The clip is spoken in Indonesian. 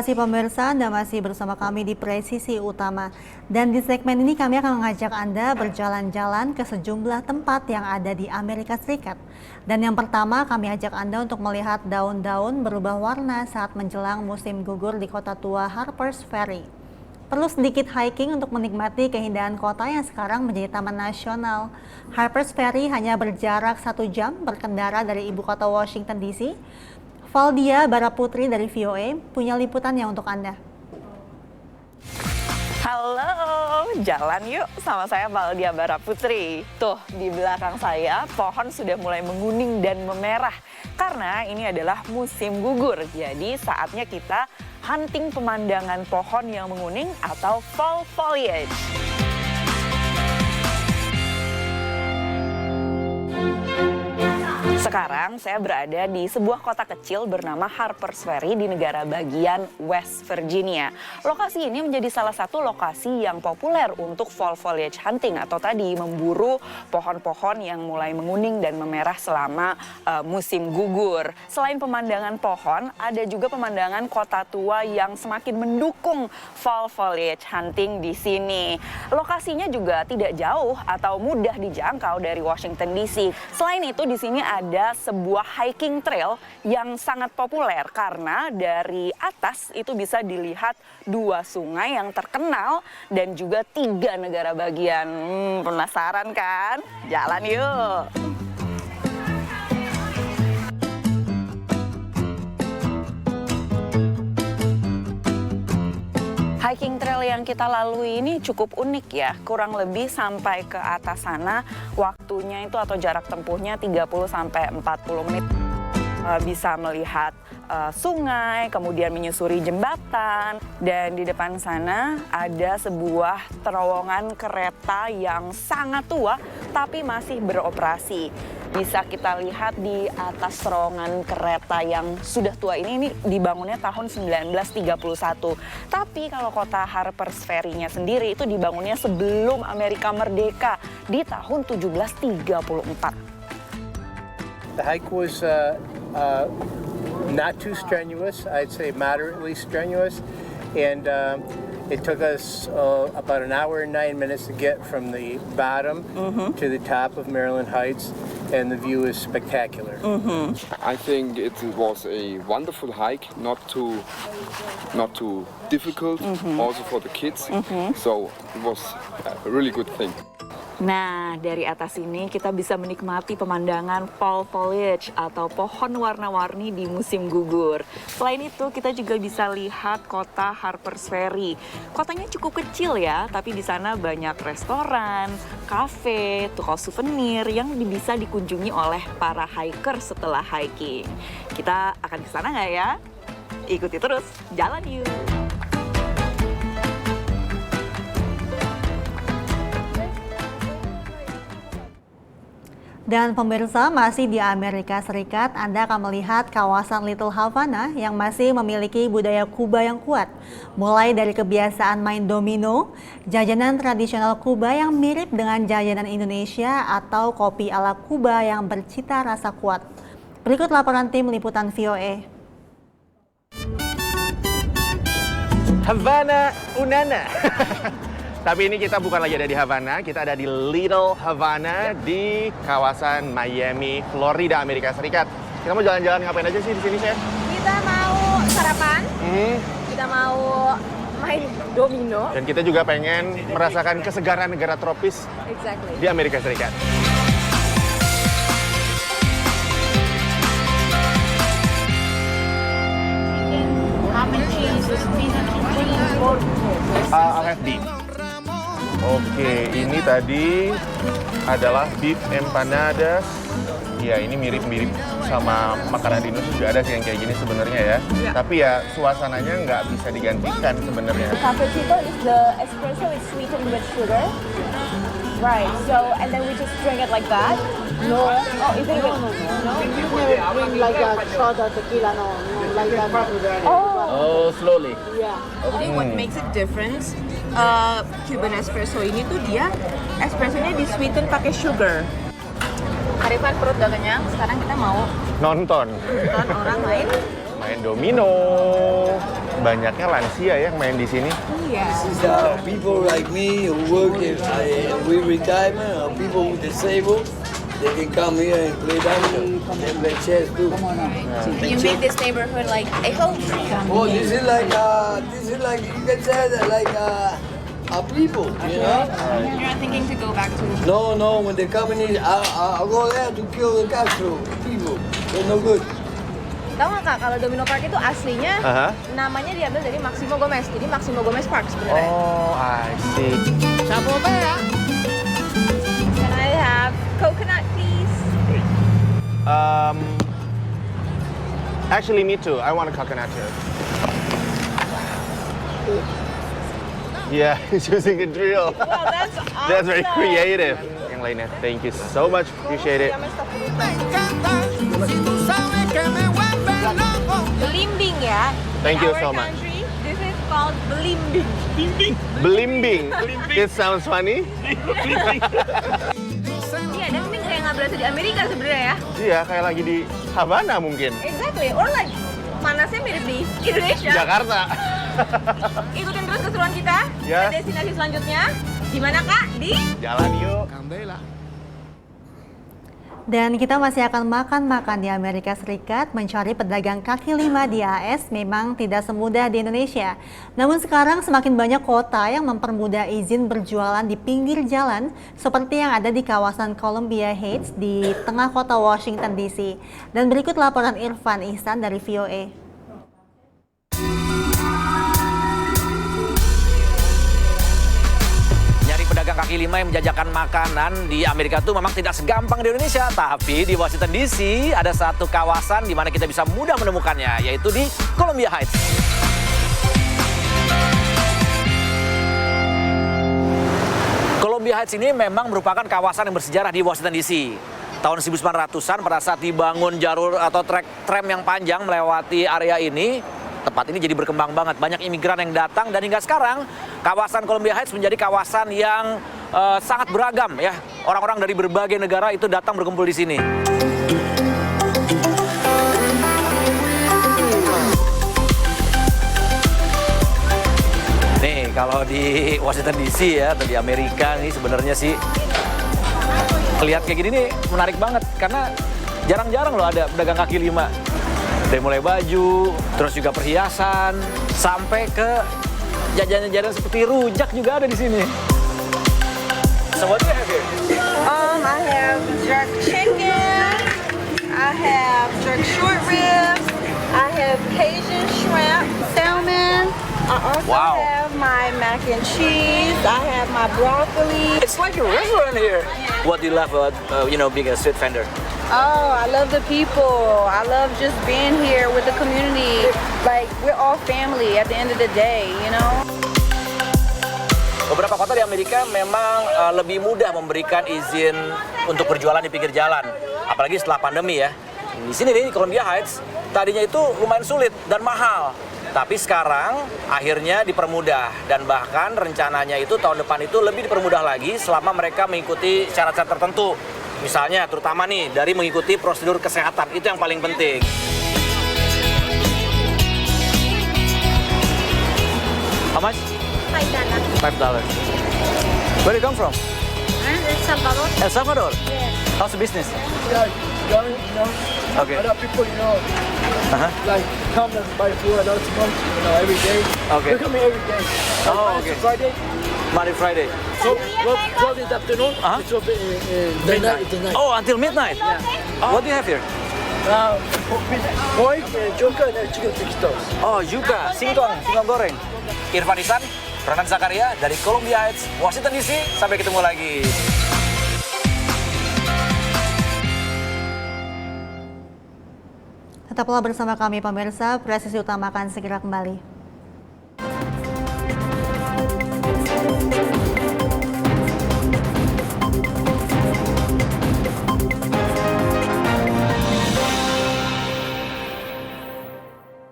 kasih pemirsa, Anda masih bersama kami di Presisi Utama. Dan di segmen ini kami akan mengajak Anda berjalan-jalan ke sejumlah tempat yang ada di Amerika Serikat. Dan yang pertama kami ajak Anda untuk melihat daun-daun berubah warna saat menjelang musim gugur di kota tua Harpers Ferry. Perlu sedikit hiking untuk menikmati keindahan kota yang sekarang menjadi taman nasional. Harpers Ferry hanya berjarak 1 jam berkendara dari ibu kota Washington DC. Valdia Baraputri dari VOA punya liputannya untuk Anda. Halo, jalan yuk sama saya Valdia Baraputri. Tuh, di belakang saya pohon sudah mulai menguning dan memerah karena ini adalah musim gugur. Jadi saatnya kita hunting pemandangan pohon yang menguning atau fall foliage. Sekarang saya berada di sebuah kota kecil bernama Harpers Ferry di negara bagian West Virginia. Lokasi ini menjadi salah satu lokasi yang populer untuk fall foliage hunting atau tadi memburu pohon-pohon yang mulai menguning dan memerah selama musim gugur. Selain pemandangan pohon, ada juga pemandangan kota tua yang semakin mendukung fall foliage hunting di sini. Lokasinya juga tidak jauh atau mudah dijangkau dari Washington DC. Selain itu di sini ada sebuah hiking trail yang sangat populer karena dari atas itu bisa dilihat 2 sungai yang terkenal dan juga 3 negara bagian. Penasaran kan? Jalan yuk! Hiking trail yang kita lalui ini cukup unik ya, kurang lebih sampai ke atas sana waktunya itu atau jarak tempuhnya 30-40 menit. Bisa melihat sungai, kemudian menyusuri jembatan, dan di depan sana ada sebuah terowongan kereta yang sangat tua tapi masih beroperasi. Bisa kita lihat di atas terowongan kereta yang sudah tua ini dibangunnya tahun 1931. Tapi kalau kota Harpers Ferry-nya sendiri itu dibangunnya sebelum Amerika merdeka di tahun 1734. The hike was not too strenuous. I'd say moderately strenuous, and it took us about an hour and 9 minutes to get from the bottom to the top of Maryland Heights, and the view is spectacular. I think it was a wonderful hike, not too difficult, also for the kids. So it was a really good thing. Nah, dari atas ini kita bisa menikmati pemandangan fall foliage atau pohon warna-warni di musim gugur. Selain itu, kita juga bisa lihat kota Harpers Ferry. Kotanya cukup kecil ya, tapi di sana banyak restoran, kafe, toko souvenir yang bisa dikunjungi oleh para hiker setelah hiking. Kita akan ke sana nggak ya? Ikuti terus, jalan yuk! Dan pemirsa, masih di Amerika Serikat, Anda akan melihat kawasan Little Havana yang masih memiliki budaya Kuba yang kuat. Mulai dari kebiasaan main domino, jajanan tradisional Kuba yang mirip dengan jajanan Indonesia, atau kopi ala Kuba yang bercita rasa kuat. Berikut laporan tim liputan VOA. Havana Unana. Tapi ini kita bukan lagi ada di Havana, kita ada di Little Havana di kawasan Miami, Florida, Amerika Serikat. Kita mau jalan-jalan ngapain aja sih di sini, Chef? Kita mau sarapan, kita mau main domino. Dan kita juga pengen merasakan kesegaran negara tropis di Amerika Serikat. I'll have beef. Oke, ini tadi adalah beef empanadas. Ya, ini mirip-mirip sama makanan di Indonesia juga ada sih yang kayak gini sebenarnya ya. Tapi ya suasananya nggak bisa digantikan sebenarnya. Cappuccino is the espresso is sweetened with sugar. Right. So and then we just drink it like that. No. Oh, is it with no? Drink like a shot of tequila, no, like that. Oh, slowly. Yeah. I think what makes it different, Cuban espresso ini tuh dia espressonya di sweeten pakai sugar. Haripan perut udah kenyang, sekarang kita mau Nonton orang main domino. banyaknya lansia ya yang main di sini. Iya. These are people like me who work in we retirement, or people who disabled. They can come here and play domino and play chess too. You make this neighborhood like a home. Oh, this is like you can say that like our people, you know. You're not thinking to go back to. No, when they come in, I'll go there to kill the Castro people. They're no good. Tahu nggak Kak, kalau Domino Park itu aslinya namanya diambil dari Maximo Gomez. Jadi Maximo Gomez Park sebenarnya. Oh, I see. Can I have coconut, please? Actually, me too. I want a coconut too. Yeah, he's using a drill. Wow, that's awesome. That's very creative. Yang lainnya, thank you so much. Appreciate it. Belimbing ya. Thank In you our so much. country, this is called belimbing. Belimbing. It sounds funny. Iya, dan ini kayak nggak berasa di Amerika sebenarnya ya. Iya, kayak lagi di Havana mungkin. Exactly. Or like panasnya mirip di Indonesia. Jakarta. Ikutin terus keseruan kita. Yes. Ke destinasi selanjutnya. Di mana Kak? Di Jalan yuk. Dan kita masih akan makan-makan di Amerika Serikat. Mencari pedagang kaki lima di AS memang tidak semudah di Indonesia. Namun sekarang semakin banyak kota yang mempermudah izin berjualan di pinggir jalan seperti yang ada di kawasan Columbia Heights di tengah kota Washington DC. Dan berikut laporan Irfan Ihsan dari VOA. Pedagang kaki lima yang menjajakan makanan di Amerika itu memang tidak segampang di Indonesia. Tapi di Washington DC ada satu kawasan di mana kita bisa mudah menemukannya, yaitu di Columbia Heights. Columbia Heights ini memang merupakan kawasan yang bersejarah di Washington DC. Tahun 1900-an pada saat dibangun jalur atau trek tram yang panjang melewati area ini, tempat ini jadi berkembang banget. Banyak imigran yang datang dan hingga sekarang kawasan Columbia Heights menjadi kawasan yang sangat beragam ya. Orang-orang dari berbagai negara itu datang berkumpul di sini. Nih kalau di Washington DC ya atau di Amerika nih sebenarnya sih lihat kayak gini nih menarik banget karena jarang-jarang loh ada pedagang kaki lima. Dari mulai baju, terus juga perhiasan, sampai ke jajanan-jajanan seperti rujak juga ada di sini. So what do you have here? I have jerk chicken, I have jerk short ribs, I have Cajun shrimp, salmon. I also have my mac and cheese. I have my broccoli. It's like a restaurant here. What do you love about being a street vendor? Oh, I love the people. I love just being here with the community. Like, we're all family at the end of the day, you know? Beberapa kota di Amerika memang lebih mudah memberikan izin untuk berjualan di pinggir jalan. Apalagi setelah pandemi ya. Di sini nih, di Columbia Heights, tadinya itu lumayan sulit dan mahal. Tapi sekarang akhirnya dipermudah. Dan bahkan rencananya itu tahun depan itu lebih dipermudah lagi selama mereka mengikuti syarat-syarat tertentu. Misalnya, terutama nih, dari mengikuti prosedur kesehatan. Itu yang paling penting. How much? $5. Where do you come from? El Salvador. El Salvador? Yes. How's the business? Okay. Other people, like come and buy food and every day. Okay. They come here every day. Oh, okay. Friday. Monday, Friday. So, 12 in the afternoon. It's open midnight. Oh, until midnight? What do you have here? Pork, joker, and chicken tiktok. Oh, juga. Singkong goreng. Irfan Ihsan, Ronan Zakaria dari Columbia Heights, Washington DC. Sampai ketemu lagi. Tetaplah bersama kami pemirsa, Presisi Utama akan segera kembali.